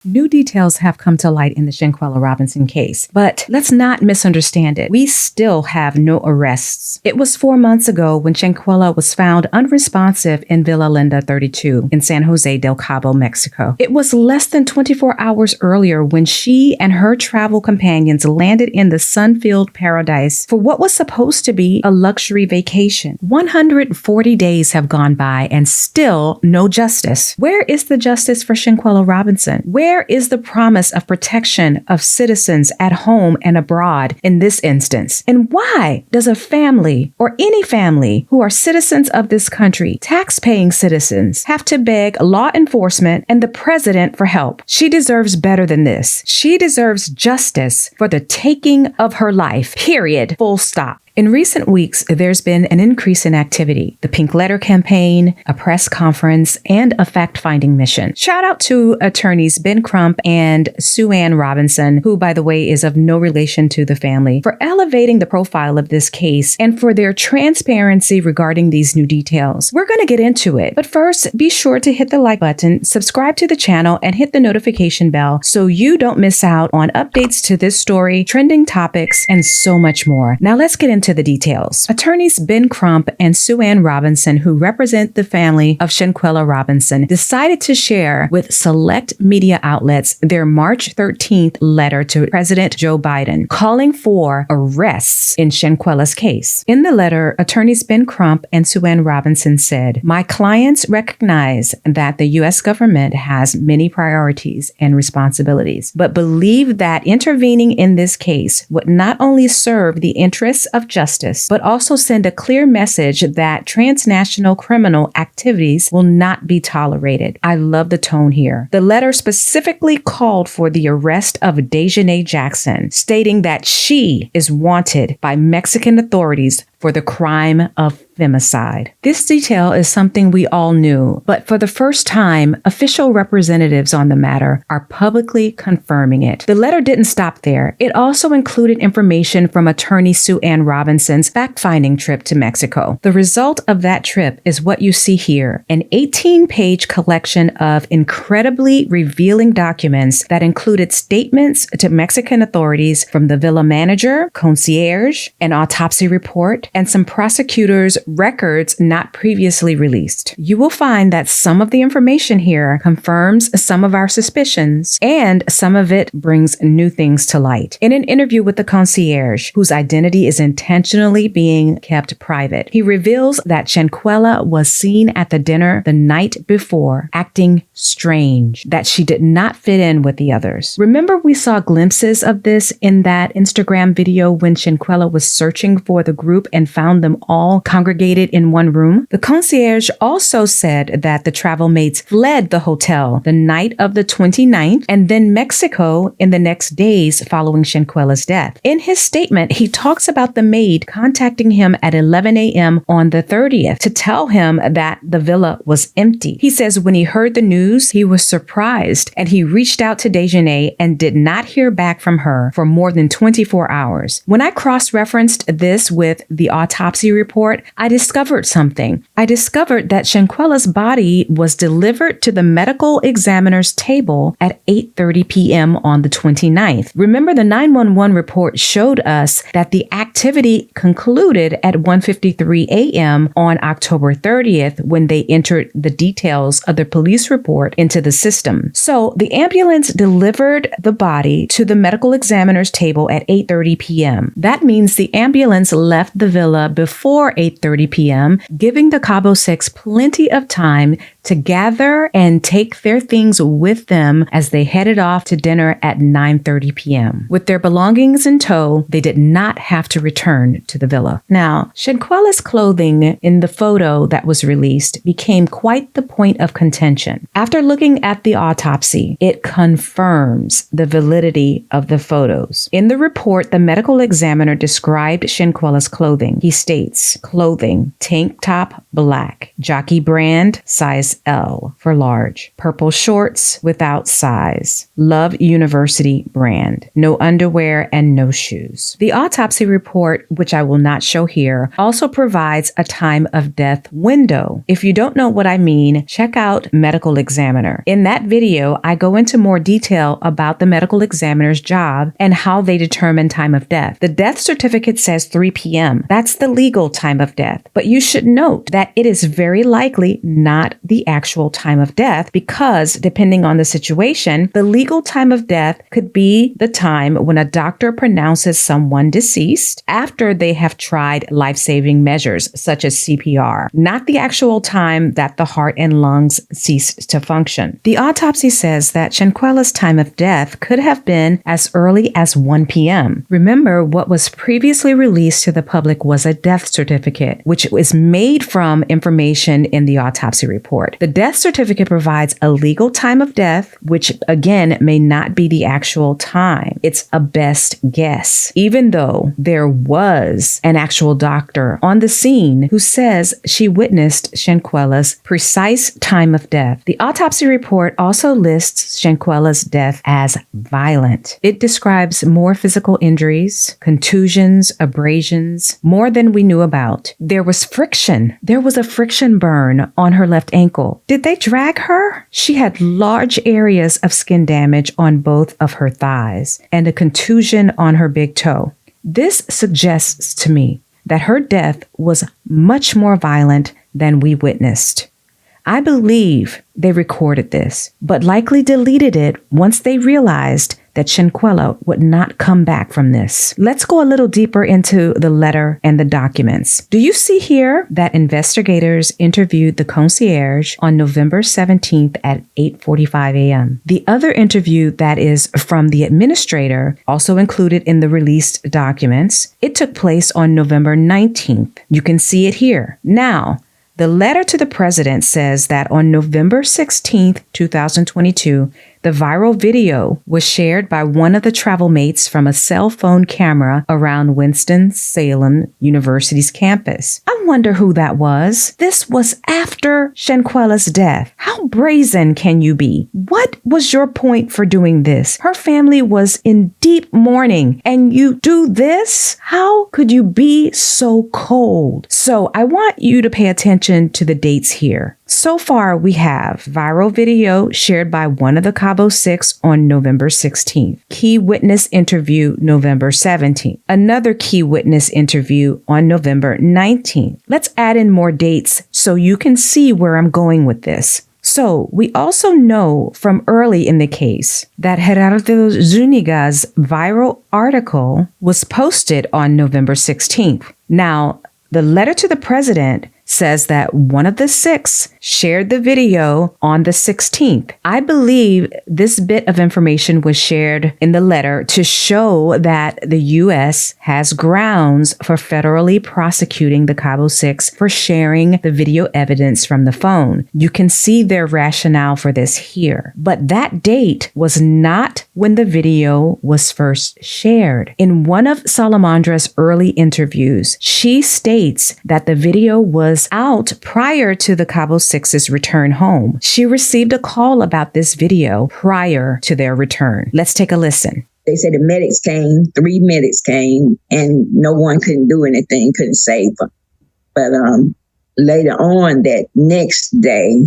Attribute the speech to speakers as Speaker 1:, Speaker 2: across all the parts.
Speaker 1: New details have come to light in the Shanquella Robinson case, but let's not misunderstand it. We still have no arrests. It was 4 months ago when Shanquella was found unresponsive in Villa Linda 32 in San Jose del Cabo, Mexico. It was less than 24 hours earlier when she and her travel companions landed in the sun-filled paradise for what was supposed to be a luxury vacation. 140 days have gone by and still no justice. Where is the justice for Shanquella Robinson? Where is the promise of protection of citizens at home and abroad in this instance? And why does a family or any family who are citizens of this country, tax-paying citizens, have to beg law enforcement and the president for help? She deserves better than this. She deserves justice for the taking of her life. Period. Full stop. In recent weeks, there's been an increase in activity. The Pink Letter campaign, a press conference, and a fact-finding mission. Shout out to attorneys Ben Crump and Sue Ann Robinson, who, by the way, is of no relation to the family, for elevating the profile of this case and for their transparency regarding these new details. We're going to get into it, but first, be sure to hit the like button, subscribe to the channel, and hit the notification bell so you don't miss out on updates to this story, trending topics, and so much more. Now let's get into the details. Attorneys Ben Crump and Sue Ann Robinson, who represent the family of Shanquella Robinson, decided to share with select media outlets their March 13th letter to President Joe Biden, calling for arrests in Shanquella's case. In the letter, attorneys Ben Crump and Sue Ann Robinson said, "My clients recognize that the U.S. government has many priorities and responsibilities, but believe that intervening in this case would not only serve the interests of justice, but also send a clear message that transnational criminal activities will not be tolerated." I love the tone here. The letter specifically called for the arrest of Daejhanae Jackson, stating that she is wanted by Mexican authorities for the crime of femicide. This detail is something we all knew, but for the first time, official representatives on the matter are publicly confirming it. The letter didn't stop there. It also included information from attorney Sue Ann Robinson's fact-finding trip to Mexico. The result of that trip is what you see here, an 18-page collection of incredibly revealing documents that included statements to Mexican authorities from the villa manager, concierge, an autopsy report, and some prosecutors' records not previously released. You will find that some of the information here confirms some of our suspicions, and some of it brings new things to light. In an interview with the concierge, whose identity is intentionally being kept private, he reveals that Shanquella was seen at the dinner the night before, acting strange, that she did not fit in with the others. Remember, we saw glimpses of this in that Instagram video when Shanquella was searching for the group and found them all congregated in one room? The concierge also said that the travel mates fled the hotel the night of the 29th and then Mexico in the next days following Shanquella's death. In his statement, he talks about the maid contacting him at 11 a.m. on the 30th to tell him that the villa was empty. He says when he heard the news, he was surprised and he reached out to Daejhanae and did not hear back from her for more than 24 hours. When I cross-referenced this with the autopsy report, I discovered something. I discovered that Shanquella's body was delivered to the medical examiner's table at 8:30 p.m. on the 29th. Remember, the 911 report showed us that the activity concluded at 1:53 a.m. on October 30th when they entered the details of the police report into the system. So the ambulance delivered the body to the medical examiner's table at 8:30 p.m. That means the ambulance left the villa before 8:30 p.m., giving the Cabo Six plenty of time to gather and take their things with them as they headed off to dinner at 9:30 p.m. With their belongings in tow, they did not have to return to the villa. Now, Shanquella's clothing in the photo that was released became quite the point of contention. After looking at the autopsy, it confirms the validity of the photos. In the report, the medical examiner described Shanquella's clothing. He states, clothing, tank top, black, jockey brand, size size L for large. Purple shorts without size. Love University brand. No underwear and no shoes. The autopsy report, which I will not show here, also provides a time of death window. If you don't know what I mean, check out Medical Examiner. In that video, I go into more detail about the medical examiner's job and how they determine time of death. The death certificate says 3 p.m. That's the legal time of death. But you should note that it is very likely not the actual time of death because, depending on the situation, the legal time of death could be the time when a doctor pronounces someone deceased after they have tried life-saving measures such as CPR, not the actual time that the heart and lungs ceased to function. The autopsy says that Shanquella's time of death could have been as early as 1 p.m. Remember, what was previously released to the public was a death certificate, which is made from information in the autopsy report. The death certificate provides a legal time of death, which again may not be the actual time. It's a best guess, even though there was an actual doctor on the scene who says she witnessed Shanquella's precise time of death. The autopsy report also lists Shanquella's death as violent. It describes more physical injuries, contusions, abrasions, more than we knew about. There was friction. There was a friction burn on her left ankle. Did they drag her? She had large areas of skin damage on both of her thighs and a contusion on her big toe. This suggests to me that her death was much more violent than we witnessed. I believe they recorded this, but likely deleted it once they realized that Shanquella would not come back from this. Let's go a little deeper into the letter and the documents. Do you see here that investigators interviewed the concierge on November 17th at 8:45 a.m.? The other interview that is from the administrator, also included in the released documents, it took place on November 19th. You can see it here. Now, the letter to the president says that on November 16th, 2022, the viral video was shared by one of the travel mates from a cell phone camera around Winston-Salem University's campus. I wonder who that was. This was after Shanquella's death. How brazen can you be? What was your point for doing this? Her family was in deep mourning, and you do this? How could you be so cold? So I want you to pay attention to the dates here. So far, we have viral video shared by one of the Cabo Six on November 16th. Key witness interview November 17th. Another key witness interview on November 19th. Let's add in more dates so you can see where I'm going with this. So we also know from early in the case that Gerardo Zuniga's viral article was posted on November 16th. Now, the letter to the president says that one of the six shared the video on the 16th. I believe this bit of information was shared in the letter to show that the U.S. has grounds for federally prosecuting the Cabo Six for sharing the video evidence from the phone. You can see their rationale for this here. But that date was not when the video was first shared. In one of Salamandra's early interviews, she states that the video was out prior to the Cabo Six's return home. She received a call about this video prior to their return. Let's take a listen.
Speaker 2: They said the medics came, 3 medics came, and no one couldn't do anything, couldn't save her. But later on that next day,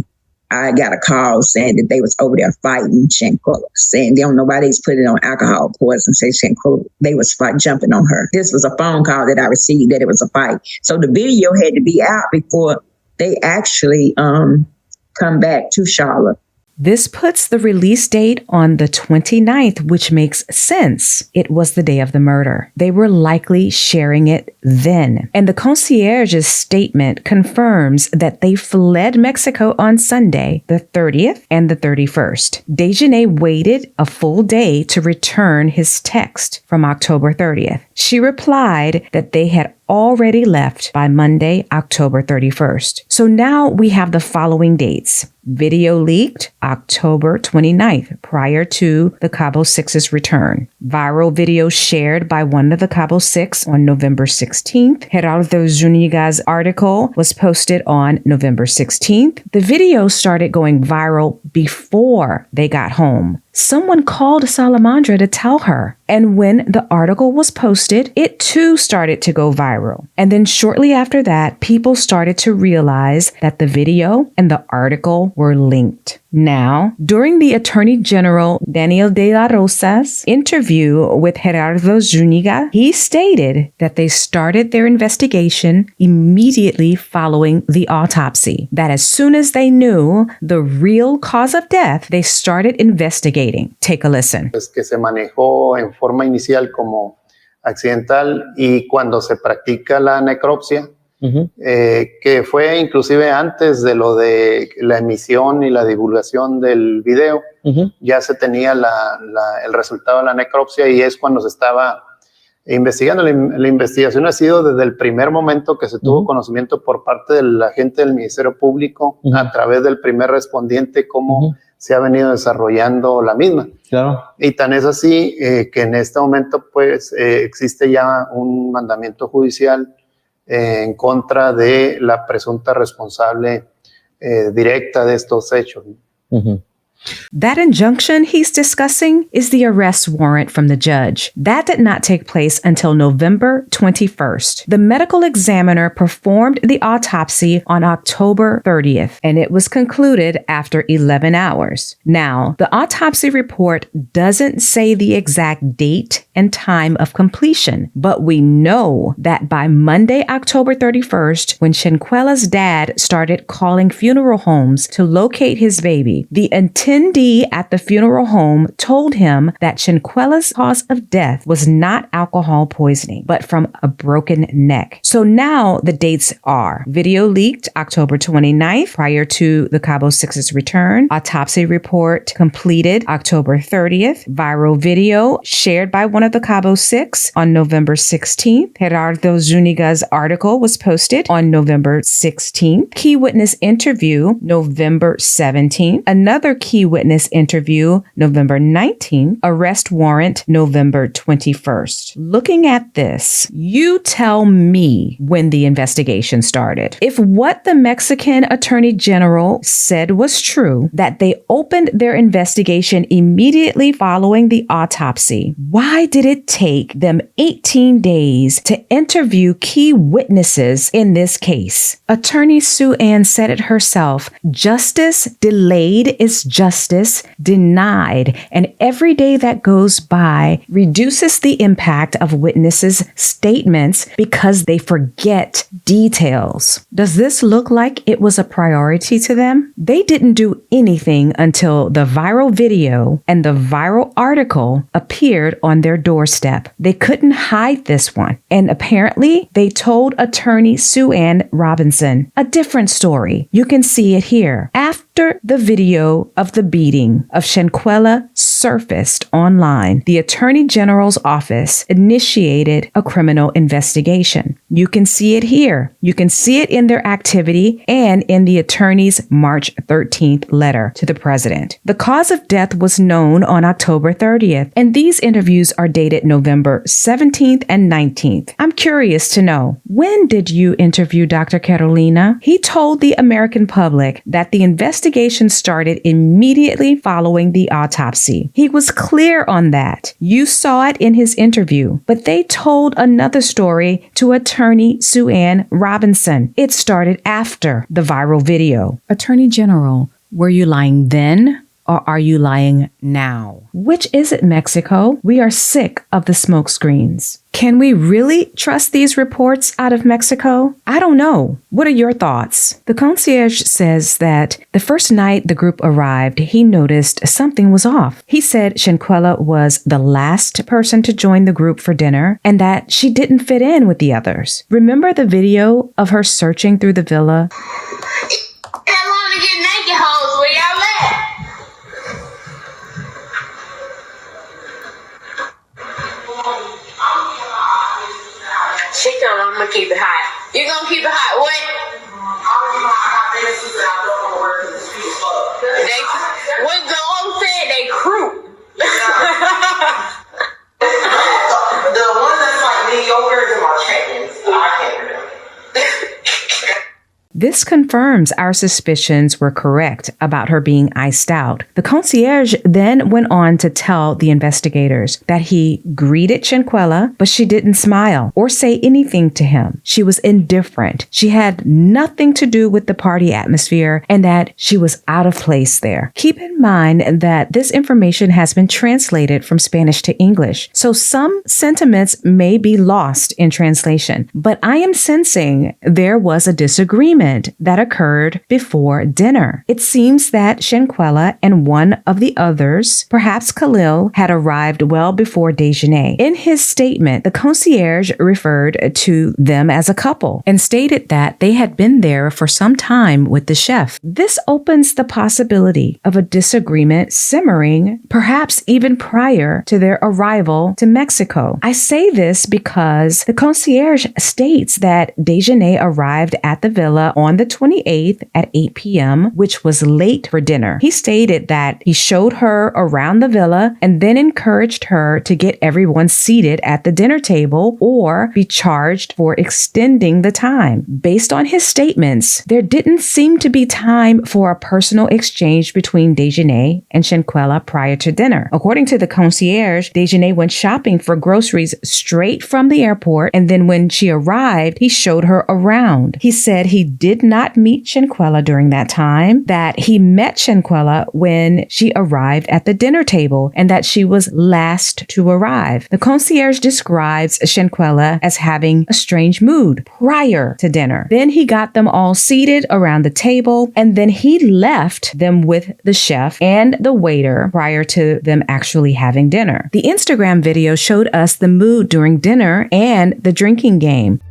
Speaker 2: I got a call saying that they was over there fighting Shanquella, saying they don't know why they put it on alcohol poison, say Shanquella, they was jumping on her. This was a phone call that I received that it was a fight. So the video had to be out before they actually come back to Charlotte.
Speaker 1: This puts the release date on the 29th, which makes sense. It was the day of the murder. They were likely sharing it then. And the concierge's statement confirms that they fled Mexico on Sunday, the 30th and the 31st. Desjardins waited a full day to return his text from October 30th. She replied that they had already left by Monday, October 31st. So now we have the following dates. Video leaked October 29th, prior to the Cabo Six's return. Viral video shared by one of the Cabo Six on November 16th. Gerardo Zuniga's article was posted on November 16th. The video started going viral before they got home. Someone called Salamandra to tell her. And when the article was posted, it too started to go viral. And then shortly after that, people started to realize that the video and the article were linked. Now, during the Attorney General Daniel de la Rosa's interview with Gerardo Zuniga, he stated that they started their investigation immediately following the autopsy. That as soon as they knew the real cause of death, they started investigating. Take a listen.
Speaker 3: Es que se manejó en forma inicial como accidental y cuando se practica la necropsia, que fue inclusive antes de lo de la emisión y la divulgación del video, ya se tenía el resultado de la necropsia y es cuando se estaba investigando. La investigación ha sido desde el primer momento que se tuvo conocimiento por parte de la gente del Ministerio Público a través del primer respondiente cómo se ha venido desarrollando la misma. Claro. Y tan es así que en este momento pues existe ya un mandamiento judicial en contra de la presunta responsable directa de estos hechos.
Speaker 1: That injunction he's discussing is the arrest warrant from the judge. That did not take place until November 21st. The medical examiner performed the autopsy on October 30th, and it was concluded after 11 hours. Now, the autopsy report doesn't say the exact date and time of completion, but we know that by Monday, October 31st, when Shanquella's dad started calling funeral homes to locate his baby, the attendee at the funeral home told him that Shanquella's cause of death was not alcohol poisoning, but from a broken neck. So now the dates are video leaked October 29th, prior to the Cabo Six's return. Autopsy report completed October 30th. Viral video shared by one of the Cabo Six on November 16th. Gerardo Zuniga's article was posted on November 16th. Key witness interview November 17th. Another key witness interview November 19th. Arrest warrant November 21st. Looking at this, you tell me when the investigation started. If what the Mexican Attorney General said was true, that they opened their investigation immediately following the autopsy, why did it take them 18 days to interview key witnesses in this case? Attorney Sue Ann said it herself. Justice delayed is justice denied, and every day that goes by reduces the impact of witnesses' statements because they forget details. Does this look like it was a priority to them? They didn't do anything until the viral video and the viral article appeared on their doorstep. They couldn't hide this one. And apparently, they told attorney Sue Ann Robinson a different story. You can see it here. After the video of the beating of Shanquella surfaced online, the Attorney General's office initiated a criminal investigation. You can see it here. You can see it in their activity and in the attorney's March 13th letter to the president. The cause of death was known on October 30th, and these interviews are dated November 17th and 19th. I'm curious to know, when did you interview Dr. Carolina? He told the American public that the investigation started immediately following the autopsy. He was clear on that. You saw it in his interview, but they told another story to attorney Sue Ann Robinson. It started after the viral video. Attorney General, were you lying then? Or are you lying now? Which is it, Mexico? We are sick of the smokescreens. Can we really trust these reports out of Mexico? I don't know. What are your thoughts? The concierge says that the first night the group arrived, he noticed something was off. He said Shanquella was the last person to join the group for dinner and that she didn't fit in with the others. Remember the video of her searching through the villa?
Speaker 4: I want to get naked, hoes. Where y'all at? She don't know I'ma keep it hot. You gonna keep it hot? What? What the old said? They crew.
Speaker 5: The one that's like mediocre is my check-ins. I can't remember.
Speaker 1: This confirms our suspicions were correct about her being iced out. The concierge then went on to tell the investigators that he greeted Shanquella, but she didn't smile or say anything to him. She was indifferent. She had nothing to do with the party atmosphere and that she was out of place there. Keep in mind that this information has been translated from Spanish to English, so some sentiments may be lost in translation. But I am sensing there was a disagreement that occurred before dinner. It seems that Shanquella and one of the others, perhaps Khalil, had arrived well before Dejanay. In his statement, the concierge referred to them as a couple and stated that they had been there for some time with the chef. This opens the possibility of a disagreement simmering, perhaps even prior to their arrival to Mexico. I say this because the concierge states that Dejanay arrived at the villa on the 28th at 8 p.m., which was late for dinner. He stated that he showed her around the villa and then encouraged her to get everyone seated at the dinner table or be charged for extending the time. Based on his statements, there didn't seem to be time for a personal exchange between Dejanay and Shanquella prior to dinner. According to the concierge, Dejanay went shopping for groceries straight from the airport, and then when she arrived, he showed her around. He said he did not meet Shanquella during that time, that he met Shanquella when she arrived at the dinner table, and that she was last to arrive. The concierge describes Shanquella as having a strange mood prior to dinner. Then he got them all seated around the table, and then he left them with the chef and the waiter prior to them actually having dinner. The Instagram video showed us the mood during dinner and the drinking game.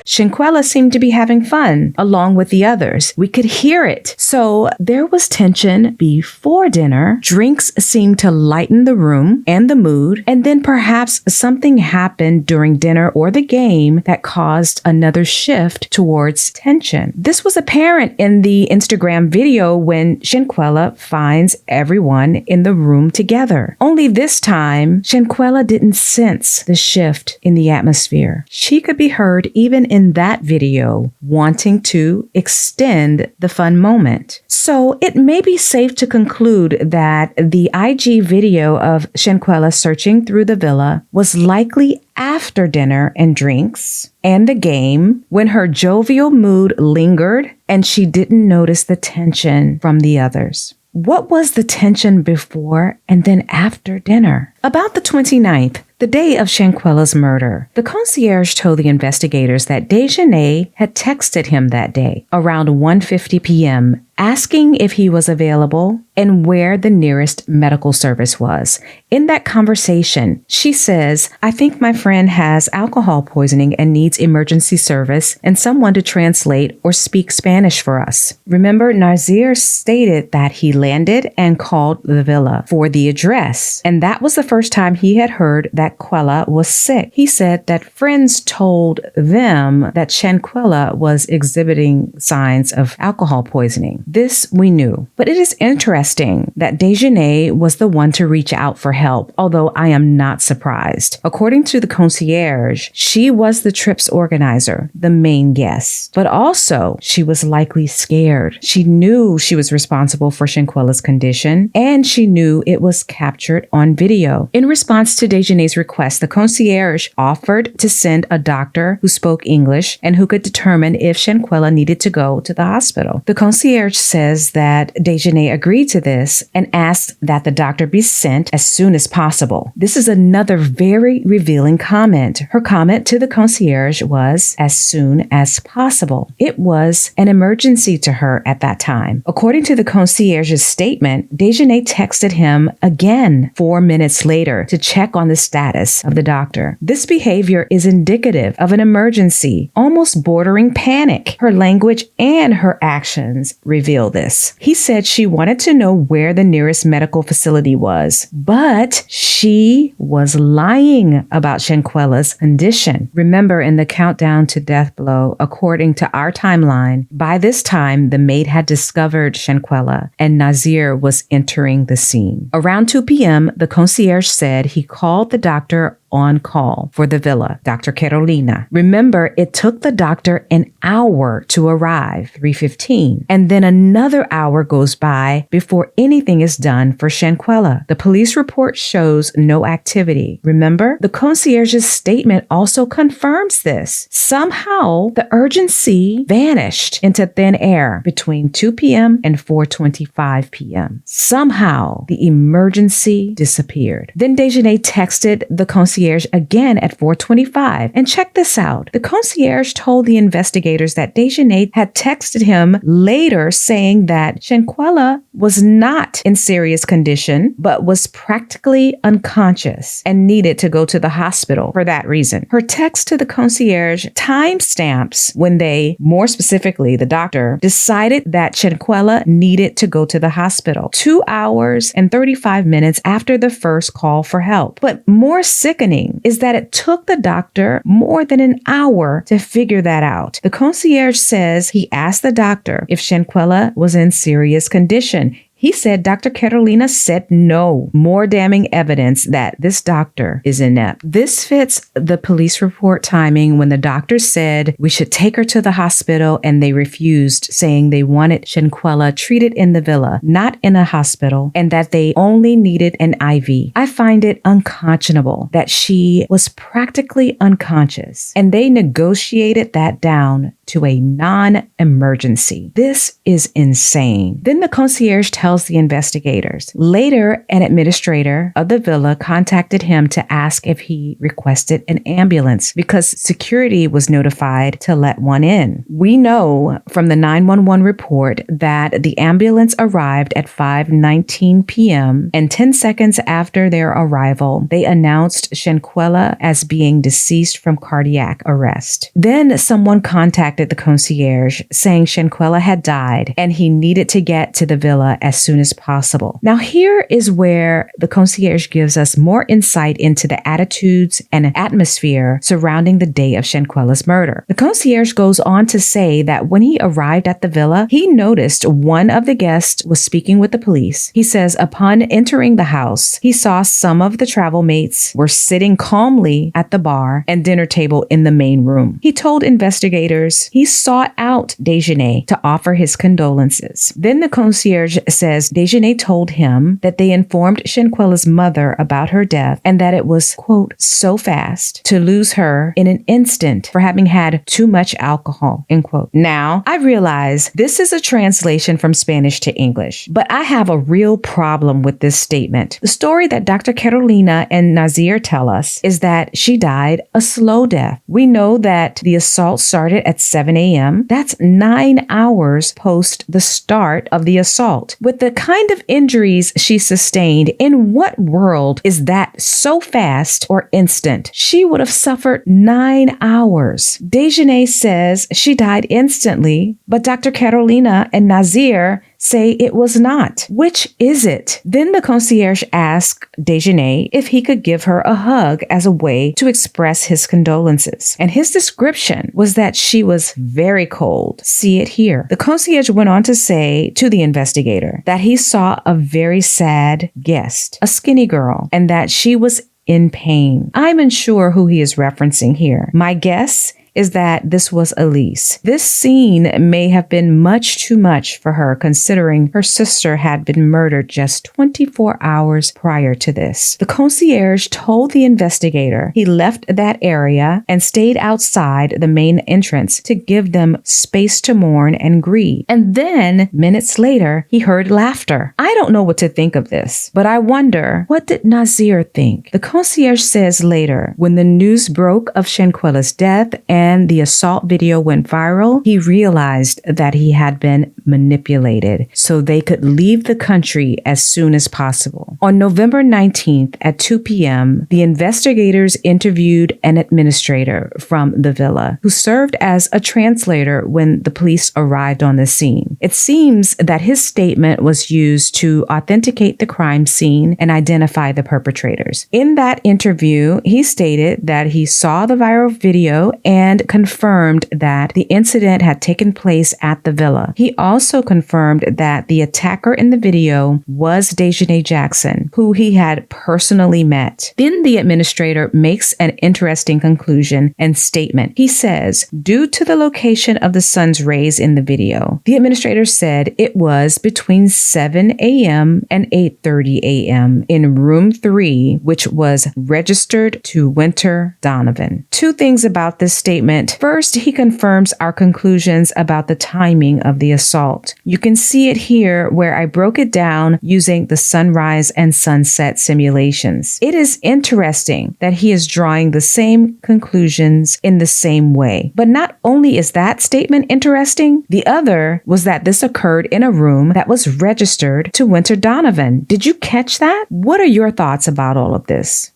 Speaker 1: Shanquella seemed to be having fun along with the others. We could hear it. So there was tension before dinner. Drinks seemed to lighten the room and the mood. And then perhaps something happened during dinner or the game that caused another shift towards tension. This was apparent in the Instagram video when Shanquella finds everyone in the room together. Only this time, Shanquella didn't sense the shift in the atmosphere. She could be heard even in that video wanting to extend the fun moment. So it may be safe to conclude that the IG video of Shanquella searching through the villa was likely after dinner and drinks and the game, when her jovial mood lingered and she didn't notice the tension from the others. What was the tension before and then after dinner? About the 29th, the day of Shanquella's murder, the concierge told the investigators that Dejanay had texted him that day around 1:50 p.m., asking if he was available and where the nearest medical service was. In that conversation, she says, "I think my friend has alcohol poisoning and needs emergency service and someone to translate or speak Spanish for us." Remember, Nazir stated that he landed and called the villa for the address, and that was the first time he had heard that Quella was sick. He said that friends told them that Shanquella was exhibiting signs of alcohol poisoning. This we knew, but it is interesting that Dejanay was the one to reach out for help, although I am not surprised. According to the concierge, she was the trip's organizer, the main guest, but also she was likely scared. She knew she was responsible for Shanquella's condition, and she knew it was captured on video. In response to Dejanay's request, the concierge offered to send a doctor who spoke English and who could determine if Shanquella needed to go to the hospital. The concierge says that Dejanay agreed to this and asked that the doctor be sent as soon as possible. This is another very revealing comment. Her comment to the concierge was as soon as possible. It was an emergency to her at that time. According to the concierge's statement, Desjardins texted him again 4 minutes later to check on the status of the doctor. This behavior is indicative of an emergency, almost bordering panic. Her language and her actions reveal this. He said she wanted to know where the nearest medical facility was, but she was lying about Shanquella's condition. Remember, in the countdown to death blow, according to our timeline, by this time, the maid had discovered Shanquella and Nazir was entering the scene. Around 2 p.m., the concierge said he called the doctor on call for the villa, Dr. Carolina. Remember, it took the doctor an hour to arrive, 3:15, and then another hour goes by before anything is done for Shanquella. The police report shows no activity. Remember, the concierge's statement also confirms this. Somehow, the urgency vanished into thin air between 2 p.m. and 4:25 p.m. Somehow, the emergency disappeared. Then Desjardins texted the concierge again at 4:25. And check this out. The concierge told the investigators that Desjardins had texted him later saying that Shanquella was not in serious condition, but was practically unconscious and needed to go to the hospital for that reason. Her text to the concierge timestamps when they, more specifically the doctor, decided that Shanquella needed to go to the hospital 2 hours and 35 minutes after the first call for help. But more sickening is that it took the doctor more than an hour to figure that out. The concierge says he asked the doctor if Shanquella was in serious condition. He said Dr. Carolina said no. More damning evidence that this doctor is inept. This fits the police report timing when the doctor said we should take her to the hospital and they refused, saying they wanted Shanquella treated in the villa, not in a hospital, and that they only needed an IV. I find it unconscionable that she was practically unconscious, and they negotiated that down to a non-emergency. This is insane. Then the concierge tells the investigators. Later, an administrator of the villa contacted him to ask if he requested an ambulance because security was notified to let one in. We know from the 911 report that the ambulance arrived at 5:19 p.m. and 10 seconds after their arrival, they announced Shanquella as being deceased from cardiac arrest. Then someone contacted the concierge saying Shanquella had died and he needed to get to the villa as soon as possible. Now here is where the concierge gives us more insight into the attitudes and atmosphere surrounding the day of Shanquella's murder. The concierge goes on to say that when he arrived at the villa, he noticed one of the guests was speaking with the police. He says upon entering the house, he saw some of the travel mates were sitting calmly at the bar and dinner table in the main room. He told investigators he sought out Desjardins to offer his condolences. Then the concierge says Desjardins told him that they informed Shanquella's mother about her death and that it was, quote, so fast to lose her in an instant for having had too much alcohol, end quote. Now, I realize this is a translation from Spanish to English, but I have a real problem with this statement. The story that Dr. Carolina and Nazir tell us is that she died a slow death. We know that the assault started at 7 a.m. That's 9 hours post the start of the assault. With the kind of injuries she sustained, in what world is that so fast or instant? She would have suffered 9 hours. Desjardins says she died instantly, but Dr. Carolina and Nazir say it was not. Which is it? Then the concierge asked Desjardins if he could give her a hug as a way to express his condolences. And his description was that she was very cold. See it here. The concierge went on to say to the investigator that he saw a very sad guest, a skinny girl, and that she was in pain. I'm unsure who he is referencing here. My guess is that this was Elise. This scene may have been much too much for her, considering her sister had been murdered just 24 hours prior to this. The concierge told the investigator he left that area and stayed outside the main entrance to give them space to mourn and grieve. And then, minutes later, he heard laughter. I don't know what to think of this, but I wonder, what did Nazir think? The concierge says later, when the news broke of Shanquella's death and the assault video went viral, he realized that he had been manipulated so they could leave the country as soon as possible. On November 19th at 2 p.m., the investigators interviewed an administrator from the villa who served as a translator when the police arrived on the scene. It seems that his statement was used to authenticate the crime scene and identify the perpetrators. In that interview, he stated that he saw the viral video and confirmed that the incident had taken place at the villa. He also confirmed that the attacker in the video was Dejanay Jackson, who he had personally met. Then the administrator makes an interesting conclusion and statement. He says, due to the location of the sun's rays in the video, the administrator said it was between 7 a.m. and 8:30 a.m. in room 3, which was registered to Winter Donovan. Two things about this statement. First, he confirms our conclusions about the timing of the assault. You can see it here where I broke it down using the sunrise and sunset simulations. It is interesting that he is drawing the same conclusions in the same way. But not only is that statement interesting, the other was that this occurred in a room that was registered to Winter Donovan. Did you catch that? What are your thoughts about all of this?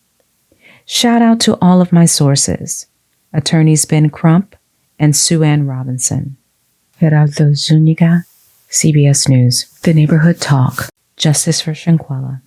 Speaker 1: Shout out to all of my sources, attorneys Ben Crump and Sue Ann Robinson. Gerardo Zuniga, CBS News. The Neighborhood Talk. Justice for Shanquella.